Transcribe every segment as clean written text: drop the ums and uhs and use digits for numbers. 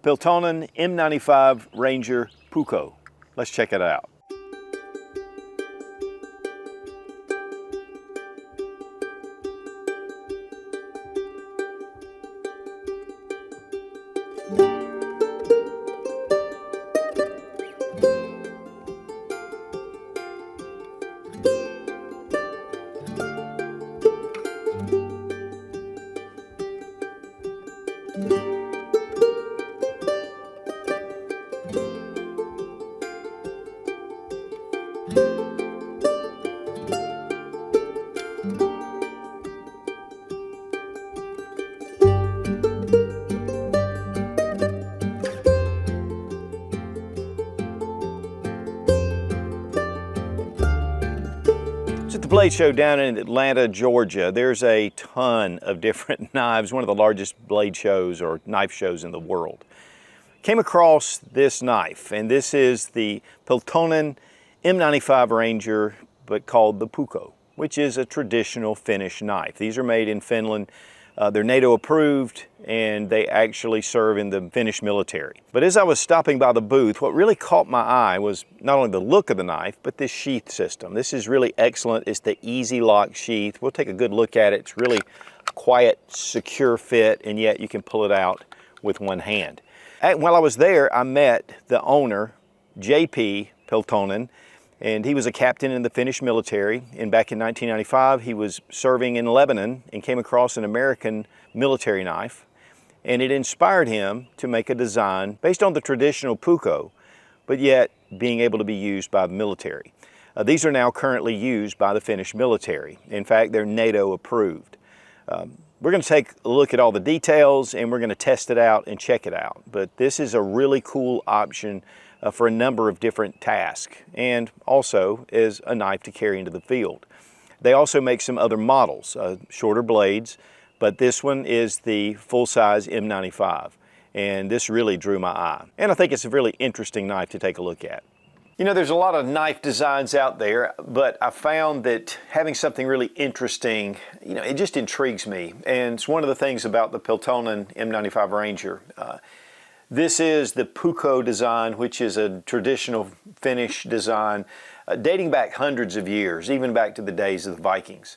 Peltonen M95 Ranger Puukko. Let's check it out. At the Blade Show down in Atlanta, Georgia, there's a ton of different knives, one of the largest blade shows or knife shows in the world. Came across this knife, and this is the Peltonen M95 Ranger, but called the Puukko, which is a traditional Finnish knife. These are made in Finland. They're NATO approved, and they actually serve in the Finnish military. But as I was stopping by the booth, what really caught my eye was not only the look of the knife, but this sheath system. This is really excellent. It's the easy lock sheath. We'll take a good look at it. It's really quiet, secure fit, and yet you can pull it out with one hand. While I was there, I met the owner, J.P. Peltonen, and he was a captain in the Finnish military. And back in 1995, he was serving in Lebanon and came across an American military knife. And it inspired him to make a design based on the traditional Puukko, but yet being able to be used by the military. These are now currently used by the Finnish military. In fact, they're NATO approved. We're going to take a look at all the details, and we're going to test it out and check it out. But this is a really cool option for a number of different tasks, and also as a knife to carry into the field. They also make some other models, shorter blades, but this one is the full-size M95, and this really drew my eye. And I think it's a really interesting knife to take a look at. You know, there's a lot of knife designs out there, but I found that having something really interesting, you know, it just intrigues me. And it's one of the things about the Peltonen M95 Ranger. This is the Puukko design, which is a traditional Finnish design dating back hundreds of years, even back to the days of the Vikings.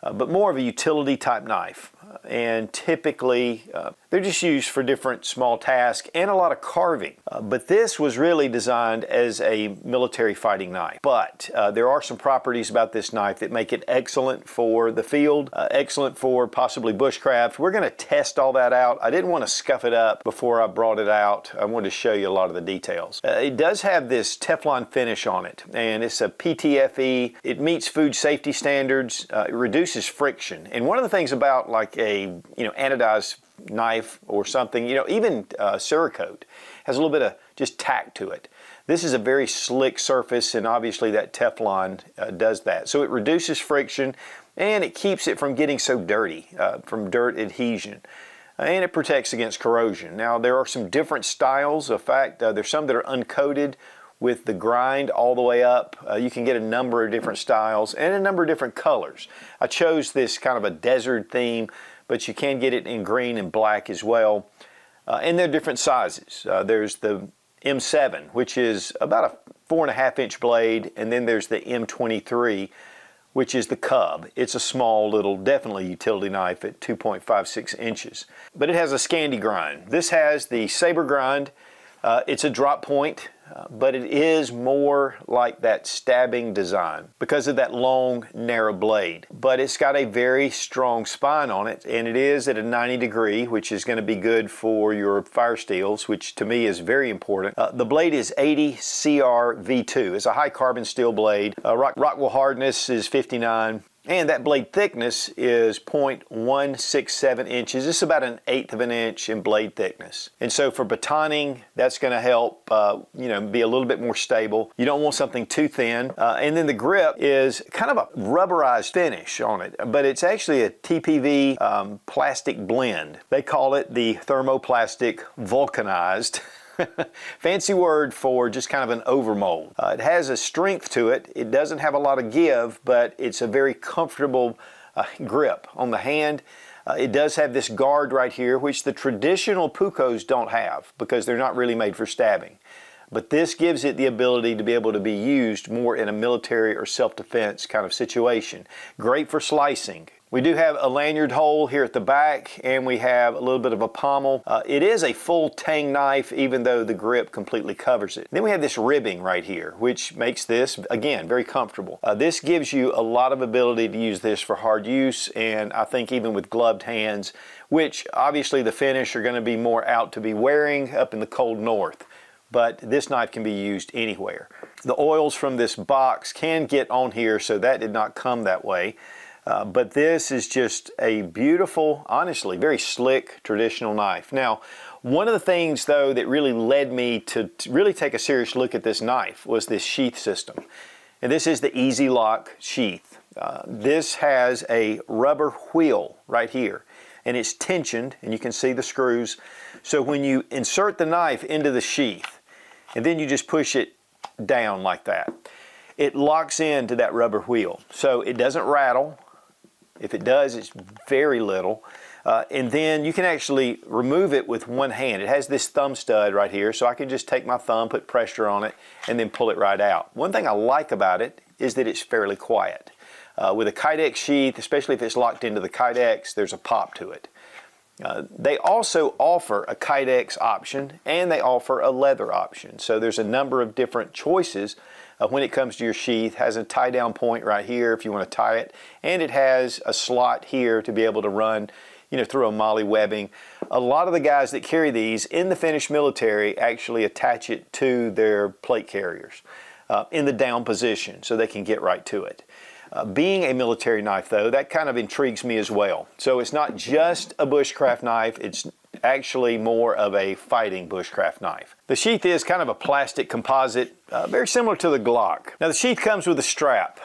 But more of a utility type knife. And typically, they're just used for different small tasks and a lot of carving. But this was really designed as a military fighting knife. But there are some properties about this knife that make it excellent for the field, excellent for possibly bushcraft. We're going to test all that out. I didn't want to scuff it up before I brought it out. I wanted to show you a lot of the details. It does have this Teflon finish on it, and it's a PTFE. It meets food safety standards. It reduces friction. And one of the things about like a anodized knife or something, even Cerakote has a little bit of just tack to it. This is a very slick surface, and obviously that Teflon does that. So it reduces friction, and it keeps it from getting so dirty, from dirt adhesion. And it protects against corrosion. Now, there are some different styles. In fact, there's some that are uncoated with the grind all the way up. You can get a number of different styles and a number of different colors. I chose this kind of a desert theme, but you can get it in green and black as well. And they're different sizes. There's the M7, which is about a 4.5 inch blade, and then there's the M23, which is the cub. It's a small little, definitely utility knife at 2.56 inches. But it has a Scandi grind. This has the saber grind. It's a drop point, but it is more like that stabbing design because of that long, narrow blade. But it's got a very strong spine on it, and it is at a 90 degree, which is going to be good for your fire steels, which to me is very important. The blade is 80 CR-V2. It's a high carbon steel blade. Rockwell hardness is 59. And that blade thickness is 0.167 inches. It's about 1/8 of an inch in blade thickness. And so for batoning, that's going to help, be a little bit more stable. You don't want something too thin. And then the grip is kind of a rubberized finish on it, but it's actually a TPV plastic blend. They call it the thermoplastic vulcanized. Fancy word for just kind of an overmold. It has a strength to it. It doesn't have a lot of give, but it's a very comfortable grip on the hand. It does have this guard right here, which the traditional Puukkos don't have because they're not really made for stabbing. But this gives it the ability to be able to be used more in a military or self-defense kind of situation. Great for slicing. We do have a lanyard hole here at the back, and we have a little bit of a pommel. It is a full tang knife, even though the grip completely covers it. Then we have this ribbing right here, which makes this, again, very comfortable. This gives you a lot of ability to use this for hard use, and I think even with gloved hands, which obviously the Finnish are going to be more out to be wearing up in the cold north. But this knife can be used anywhere. The oils from this box can get on here, so that did not come that way. But this is just a beautiful, honestly, very slick traditional knife. Now, one of the things, though, that really led me to really take a serious look at this knife was this sheath system. And this is the Easy Lock sheath. This has a rubber wheel right here, and it's tensioned, and you can see the screws. So when you insert the knife into the sheath, and then you just push it down like that, it locks into that rubber wheel. So it doesn't rattle. If it does, it's very little. And then you can actually remove it with one hand. It has this thumb stud right here, so I can just take my thumb, put pressure on it, and then pull it right out. One thing I like about it is that it's fairly quiet. With a Kydex sheath, especially if it's locked into the Kydex, there's a pop to it. They also offer a Kydex option, and they offer a leather option. So there's a number of different choices when it comes to your sheath. It has a tie down point right here if you want to tie it, and it has a slot here to be able to run, you know, through a molly webbing. A lot of the guys that carry these in the Finnish military actually attach it to their plate carriers in the down position so they can get right to it. Being a military knife, though, that kind of intrigues me as well. So it's not just a bushcraft knife, it's actually more of a fighting bushcraft knife. The sheath is kind of a plastic composite, very similar to the Glock. Now the sheath comes with a strap.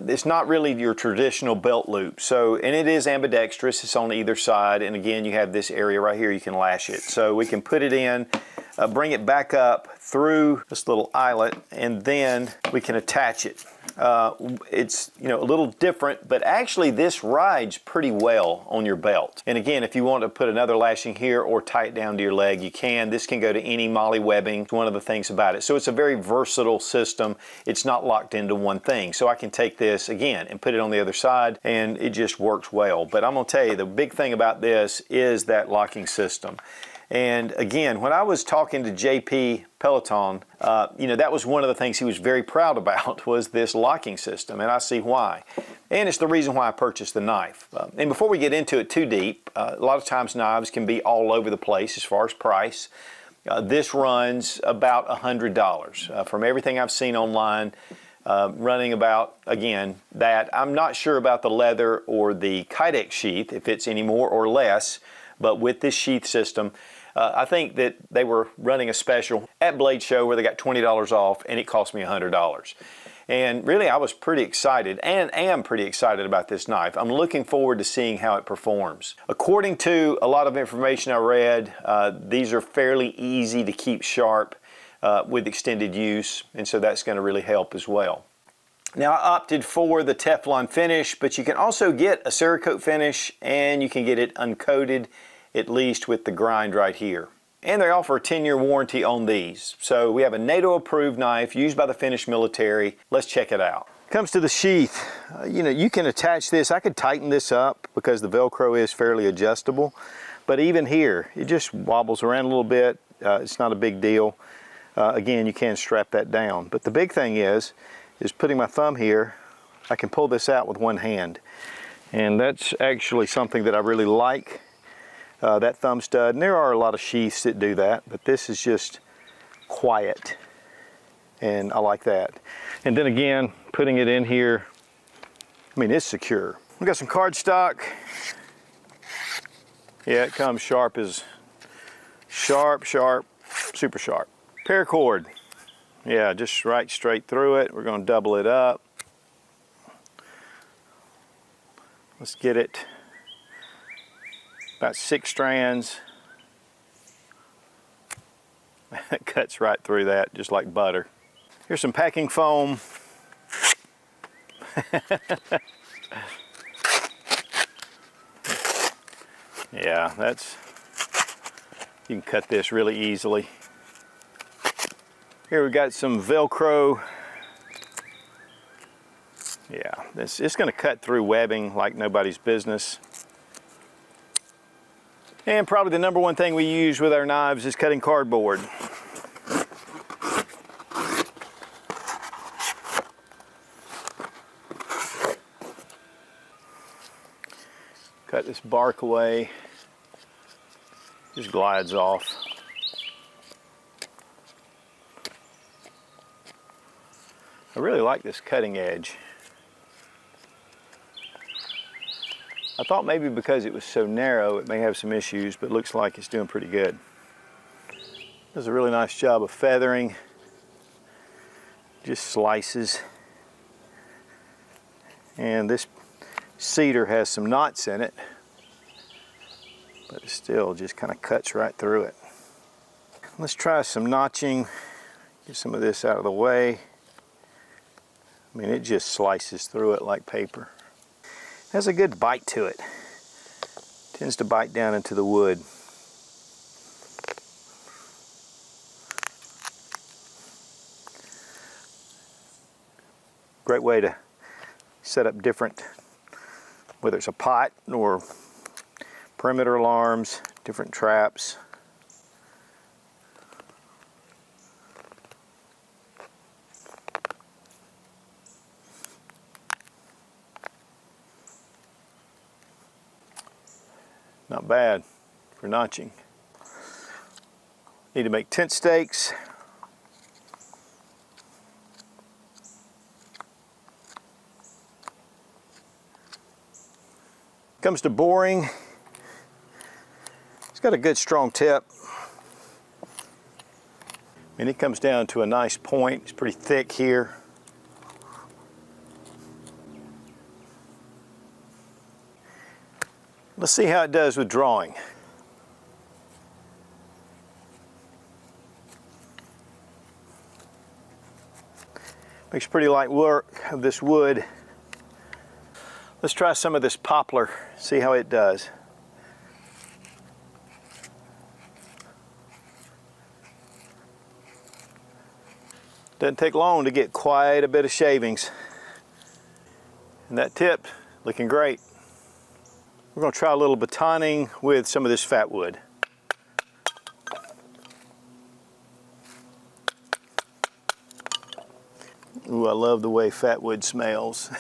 It's not really your traditional belt loop, and it is ambidextrous. It's on either side, and again you have this area right here you can lash it. So we can put it in, bring it back up through this little eyelet, and then we can attach it. It's, you know, a little different, but actually this rides pretty well on your belt. And again, if you want to put another lashing here or tie it down to your leg, you can. This can go to any molly webbing. It's one of the things about it. So it's a very versatile system. It's not locked into one thing. So I can take this again and put it on the other side, and it just works well. But I'm going to tell you, the big thing about this is that locking system. And again, when I was talking to JP Peltonen, you know, that was one of the things he was very proud about, was this locking system, and I see why. And it's the reason why I purchased the knife. And before we get into it too deep, a lot of times knives can be all over the place as far as price. This runs about $100 from everything I've seen online. Running about, again, that. I'm not sure about the leather or the Kydex sheath, if it's any more or less, but with this sheath system, I think that they were running a special at Blade Show where they got $20 off, and it cost me $100. And really, I was pretty excited, and am pretty excited about this knife. I'm looking forward to seeing how it performs. According to a lot of information I read, these are fairly easy to keep sharp with extended use, and so that's going to really help as well. Now, I opted for the Teflon finish, but you can also get a Cerakote finish, and you can get it uncoated, at least with the grind right here. And they offer a 10-year warranty on these. So we have a NATO approved knife used by the Finnish military. Let's check it out. Comes to the sheath, you know, you can attach this. I could tighten this up because the Velcro is fairly adjustable, but even here, it just wobbles around a little bit. It's not a big deal. Again, you can strap that down. But the big thing is putting my thumb here, I can pull this out with one hand. And that's actually something that I really like. That thumb stud, and there are a lot of sheaths that do that, but this is just quiet, and I like that. And then again, putting it in here, I mean, it's secure. We got some cardstock. Yeah, it comes sharp as sharp, super sharp. Paracord. Yeah, just right straight through it. We're going to double it up. Let's get it. About 6 strands. It cuts right through that, just like butter. Here's some packing foam. Yeah, you can cut this really easily. Here we got some Velcro. Yeah, it's going to cut through webbing like nobody's business. And probably the number one thing we use with our knives is cutting cardboard. Cut this bark away. Just glides off. I really like this cutting edge. I thought maybe because it was so narrow it may have some issues, but it looks like it's doing pretty good. Does a really nice job of feathering. Just slices. And this cedar has some knots in it, but it still just kind of cuts right through it. Let's try some notching. Get some of this out of the way. I mean, it just slices through it like paper. Has a good bite to it. Tends to bite down into the wood. Great way to set up different, whether it's a pot or perimeter alarms, different traps. Not bad for notching. Need to make tent stakes. Comes to boring. It's got a good strong tip. And it comes down to a nice point. It's pretty thick here. Let's see how it does with drawing. Makes pretty light work of this wood. Let's try some of this poplar, see how it does. Doesn't take long to get quite a bit of shavings. And that tip, looking great. We're going to try a little batoning with some of this fat wood. Ooh, I love the way fat wood smells.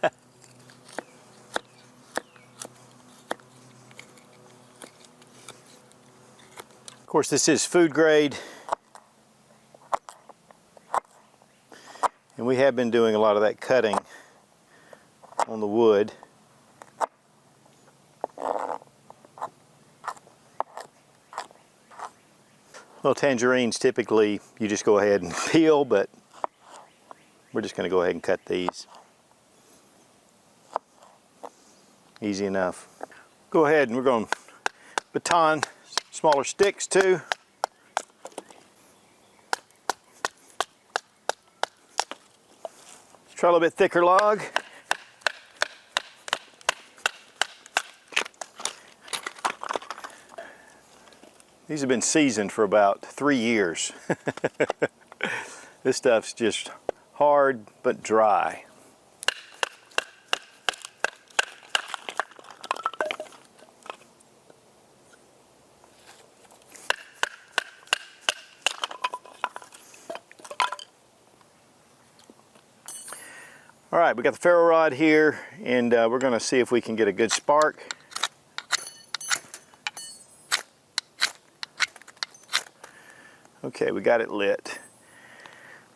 Of course, this is food grade. And we have been doing a lot of that cutting on the wood. Well, tangerines typically you just go ahead and peel, but we're just going to go ahead and cut these. Easy enough. Go ahead and we're going to baton smaller sticks too. Let's try a little bit thicker log. These have been seasoned for about 3 years. This stuff's just hard but dry. All right, we got the ferro rod here, and we're going to see if we can get a good spark. Okay, we got it lit.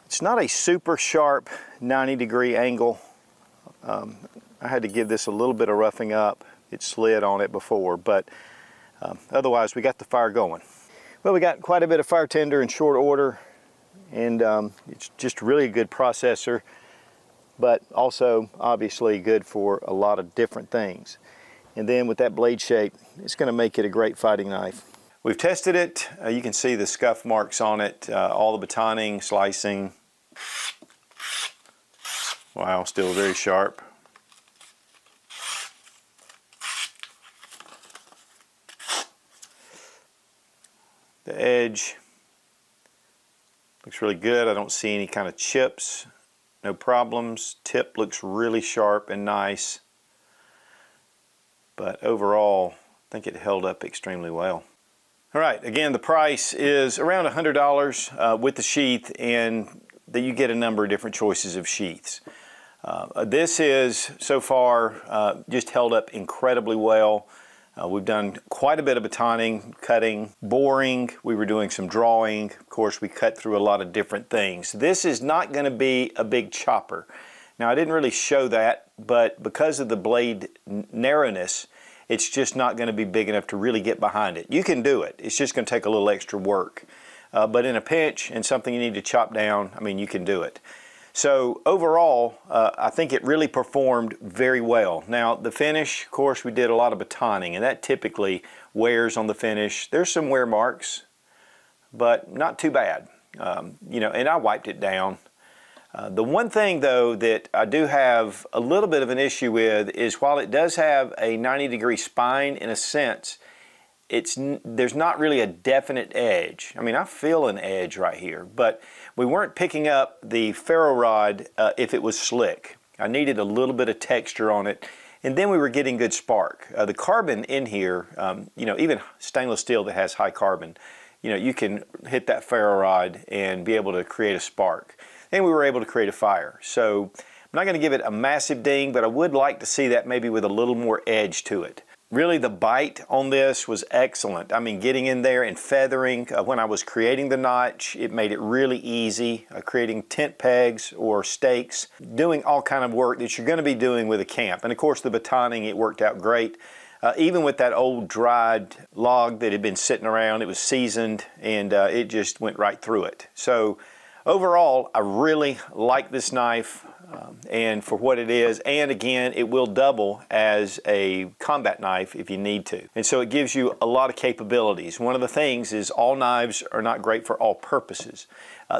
It's not a super sharp 90-degree angle. I had to give this a little bit of roughing up. It slid on it before, but otherwise we got the fire going. Well, we got quite a bit of fire tinder in short order, and it's just really a good processor, but also obviously good for a lot of different things. And then with that blade shape, it's going to make it a great fighting knife. We've tested it. You can see the scuff marks on it, all the batoning, slicing. Wow, still very sharp. The edge looks really good. I don't see any kind of chips, no problems. Tip looks really sharp and nice. But overall, I think it held up extremely well. All right, again, the price is around $100 with the sheath, and that you get a number of different choices of sheaths. This is, so far, just held up incredibly well. We've done quite a bit of batoning, cutting, boring. We were doing some drawing. Of course, we cut through a lot of different things. This is not going to be a big chopper. Now, I didn't really show that, but because of the blade narrowness, it's just not going to be big enough to really get behind it. You can do it. It's just going to take a little extra work. But in a pinch and something you need to chop down, I mean, you can do it. So overall, I think it really performed very well. Now, the finish, of course, we did a lot of batoning, and that typically wears on the finish. There's some wear marks, but not too bad. You know, and I wiped it down. The one thing, though, that I do have a little bit of an issue with is while it does have a 90-degree spine in a sense, there's not really a definite edge. I mean, I feel an edge right here, but we weren't picking up the ferro rod if it was slick. I needed a little bit of texture on it, and then we were getting good spark. The carbon in here, you know, even stainless steel that has high carbon, you know, you can hit that ferro rod and be able to create a spark. And we were able to create a fire. So I'm not going to give it a massive ding, but I would like to see that maybe with a little more edge to it. Really, the bite on this was excellent. I mean, getting in there and feathering, when I was creating the notch, it made it really easy, creating tent pegs or stakes, doing all kind of work that you're going to be doing with a camp. And of course, the batoning, it worked out great. Even with that old dried log that had been sitting around, it was seasoned, and it just went right through it. So overall, I really like this knife and for what it is, and again, it will double as a combat knife if you need to. And so it gives you a lot of capabilities. One of the things is all knives are not great for all purposes.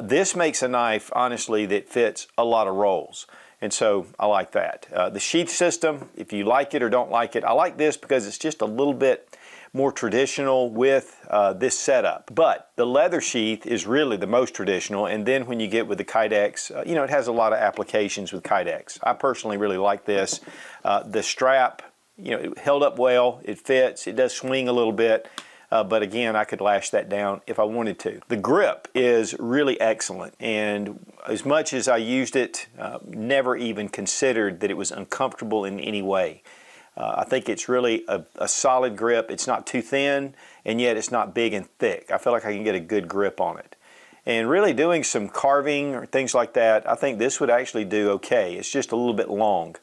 This makes a knife, honestly, that fits a lot of roles. And so I like that. The sheath system, if you like it or don't like it, I like this because it's just a little bit more traditional with this setup. But the leather sheath is really the most traditional, and then when you get with the Kydex, you know, it has a lot of applications with Kydex. I personally really like this. The strap, you know, it held up well, it fits, it does swing a little bit, but again, I could lash that down if I wanted to. The grip is really excellent, and as much as I used it, never even considered that it was uncomfortable in any way. I think it's really a solid grip. It's not too thin, and yet it's not big and thick. I feel like I can get a good grip on it. And really doing some carving or things like that, I think this would actually do okay. It's just a little bit long.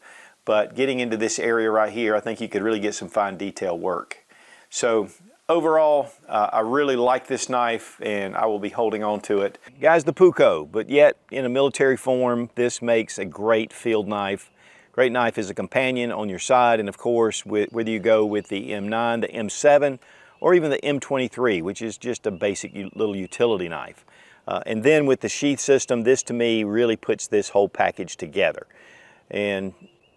But getting into this area right here, I think you could really get some fine detail work. So overall, I really like this knife, and I will be holding on to it. Guys, the Puukko, but yet in a military form, this makes a great field knife. Great knife as a companion on your side, and of course, whether you go with the M9, the M7, or even the M23, which is just a basic little utility knife. And then with the sheath system, this to me really puts this whole package together. And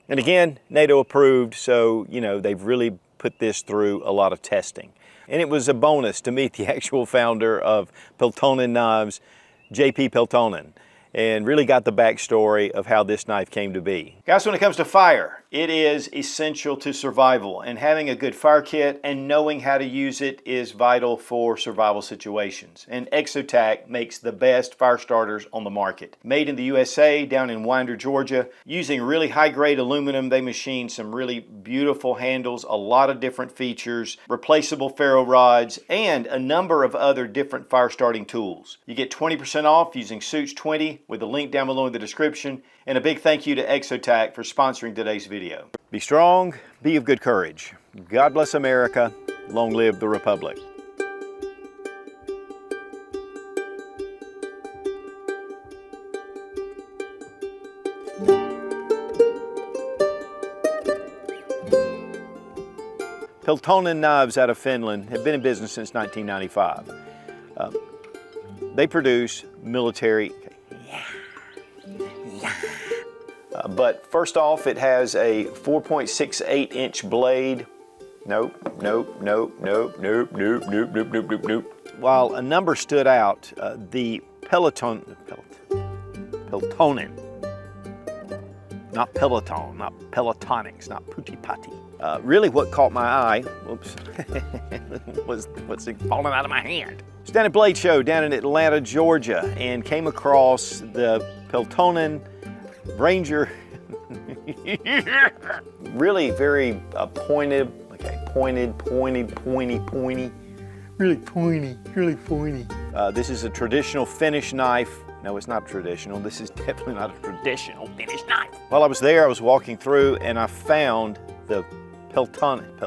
again, NATO approved, so you know they've really put this through a lot of testing. And it was a bonus to meet the actual founder of Peltonen Knives, J.P. Peltonen, and really got the backstory of how this knife came to be. Guys, when it comes to fire, it is essential to survival, and having a good fire kit and knowing how to use it is vital for survival situations. And Exotac makes the best fire starters on the market. Made in the USA, down in Winder, Georgia. Using really high-grade aluminum, they machine some really beautiful handles, a lot of different features, replaceable ferro rods, and a number of other different fire starting tools. You get 20% off using Sootch 20 with the link down below in the description. And a big thank you to Exotac for sponsoring today's video. Be strong, be of good courage. God bless America. Long live the Republic. Peltonen Knives out of Finland have been in business since 1995. They produce military. But first off, it has a 4.68 inch blade, Nope, nope, nope, nope, nope, nope, nope, nope, nope, nope, nope. While a number stood out, the Peltonen, not Peloton, not Pelotonics, not Pooty Patty. Really what caught my eye, whoops, was what's falling out of my hand. I was down at Blade Show down in Atlanta, Georgia, and came across the Peltonen Ranger. Really very pointed, okay, pointy, really pointy. This is a traditional Finnish knife. No, it's not traditional. This is definitely not a traditional Finnish knife. While I was there, I was walking through and I found the Peltonen